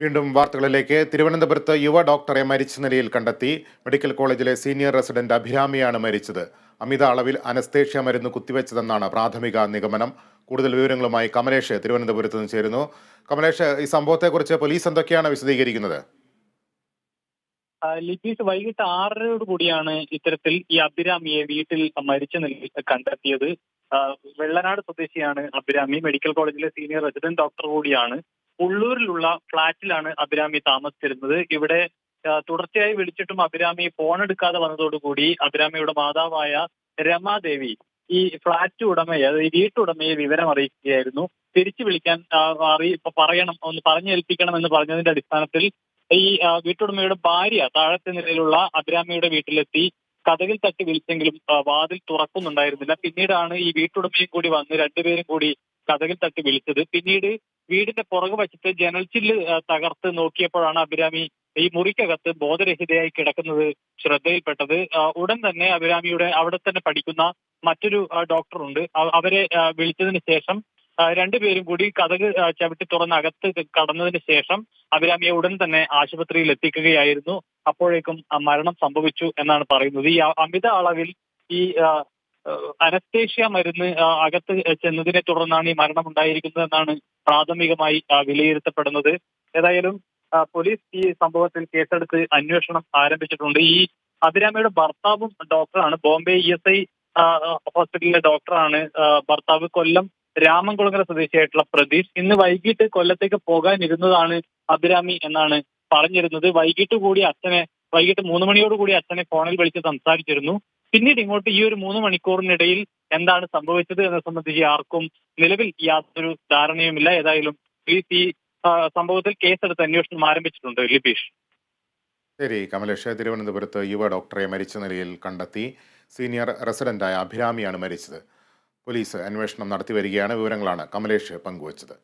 വീണ്ടും വാർത്തകളിലേക്ക്. തിരുവനന്തപുരത്ത് യുവ ഡോക്ടറെ മരിച്ച നിലയിൽ കണ്ടെത്തി. മെഡിക്കൽ കോളേജിലെ സീനിയർ റെസിഡന്റ് അഭിരാമിയാണ് മരിച്ചത്. അമിത അളവിൽ അനസ്തേഷ്യ മരുന്ന് കുത്തിവെച്ചതെന്നാണ് പ്രാഥമിക നിഗമനം. കൂടുതൽ വിവരങ്ങളുമായി കമലേഷ് തിരുവനന്തപുരത്ത് നിന്ന് ചേരുന്നു. കമലേഷ്, ഈ സംഭവത്തെക്കുറിച്ച് പോലീസ് എന്തൊക്കെയാണ് വിശദീകരിക്കുന്നത്? ലിബീസ് വൈകിട്ട് 6:30 കൂടിയാണ് ഇത്തരത്തിൽ ഈ അഭിരാമിയെ വീട്ടിൽ മരിച്ച നിലയിൽ കണ്ടെത്തിയത്. വെള്ളനാട് സ്വദേശിയാണ് അഭിരാമി. മെഡിക്കൽ കോളേജിലെ സീനിയർ റെസിഡന്റ് ഡോക്ടർ കൂടിയാണ്. ഉള്ളൂരിലുള്ള ഫ്ളാറ്റിലാണ് അഭിരാമി താമസിച്ചിരുന്നത്. ഇവിടെ തുടർച്ചയായി വിളിച്ചിട്ടും അഭിരാമി ഫോൺ എടുക്കാതെ വന്നതോടുകൂടി അഭിരാമിയുടെ മാതാവായ രമാദേവി ഈ ഫ്ളാറ്റ് ഉടമയെ, അതായത് ഈ വീട്ടുടമയെ വിവരം അറിയിക്കുകയായിരുന്നു. തിരിച്ചു വിളിക്കാൻ പറയണം, ഒന്ന് പറഞ്ഞേൽപ്പിക്കണം എന്ന് പറഞ്ഞതിന്റെ അടിസ്ഥാനത്തിൽ ഈ വീട്ടുടമയുടെ ഭാര്യ താഴത്തെ നിലയിലുള്ള അഭിരാമിയുടെ വീട്ടിലെത്തി കതകിൽ തട്ടി വിളിച്ചെങ്കിലും വാതിൽ തുറക്കുന്നുണ്ടായിരുന്നില്ല. പിന്നീടാണ് ഈ വീട്ടുടമയും കൂടി വന്ന് രണ്ടുപേരും കൂടി കതകിൽ തട്ടി വിളിച്ചത്. പിന്നീട് വീടിന്റെ പുറകുവശത്ത് ജനൽ ചില്ല് തകർത്ത് നോക്കിയപ്പോഴാണ് അഭിരാമി ഈ മുറിക്കകത്ത് ബോധരഹിതയായി കിടക്കുന്നത് ശ്രദ്ധയിൽപ്പെട്ടത്. ഉടൻ തന്നെ അഭിരാമിയുടെ അവിടെ തന്നെ പഠിക്കുന്ന മറ്റൊരു ഡോക്ടറുണ്ട്. അവരെ വിളിച്ചതിന് ശേഷം രണ്ടുപേരും കൂടി കതക് ചവിട്ടി തുറന്ന് അകത്ത് കടന്നതിന് ശേഷം അഭിരാമിയെ ഉടൻ തന്നെ ആശുപത്രിയിൽ എത്തിക്കുകയായിരുന്നു. അപ്പോഴേക്കും മരണം സംഭവിച്ചു എന്നാണ് പറയുന്നത്. ഈ അമിത അളവിൽ ഈ അനസ്തേഷ്യ മരുന്ന് അകത്ത് ചെന്നതിനെ തുടർന്നാണ് ഈ മരണം ഉണ്ടായിരിക്കുന്നത് എന്നാണ് പ്രാഥമികമായി വിലയിരുത്തപ്പെടുന്നത്. ഏതായാലും പോലീസ് ഈ സംഭവത്തിൽ കേസെടുത്ത് അന്വേഷണം ആരംഭിച്ചിട്ടുണ്ട്. ഈ അഭിരാമിയുടെ ഭർത്താവും ഡോക്ടറാണ്. ബോംബെ ESI ഹോസ്പിറ്റലിലെ ഡോക്ടറാണ് ഭർത്താവ്. കൊല്ലം രാമൻകുളങ്ങര സ്വദേശിയായിട്ടുള്ള പ്രതീഷ് ഇന്ന് വൈകിട്ട് കൊല്ലത്തേക്ക് പോകാനിരുന്നതാണ് അഭിരാമി എന്നാണ് പറഞ്ഞിരുന്നത്. വൈകിട്ട് 3 മണിയോട് കൂടി അച്ഛനെ ഫോണിൽ വിളിച്ച് സംസാരിച്ചിരുന്നു. പിന്നീട് ഇങ്ങോട്ട് ഈ ഒരു 3 മണിക്കൂറിനിടയിൽ എന്താണ് സംഭവിച്ചത് എന്നെ സംബന്ധിച്ച് ആർക്കും നിലവിൽ യാതൊരു ധാരണയുമില്ല. ഏതായാലും ഈ സംഭവത്തിൽ കേസെടുത്ത് അന്വേഷണം ആരംഭിച്ചിട്ടുണ്ട്. ലിബീഷ്. ശരി കമലേഷ്, തിരുവനന്തപുരത്ത് യുവ ഡോക്ടറെ മരിച്ച നിലയിൽ കണ്ടെത്തി. സീനിയർ റെസിഡന്റായ അഭിരാമിയാണ് മരിച്ചത്. പോലീസ് അന്വേഷണം നടത്തി വരികയാണ്. വിവരങ്ങളാണ് കമലേഷ് പങ്കുവച്ചത്.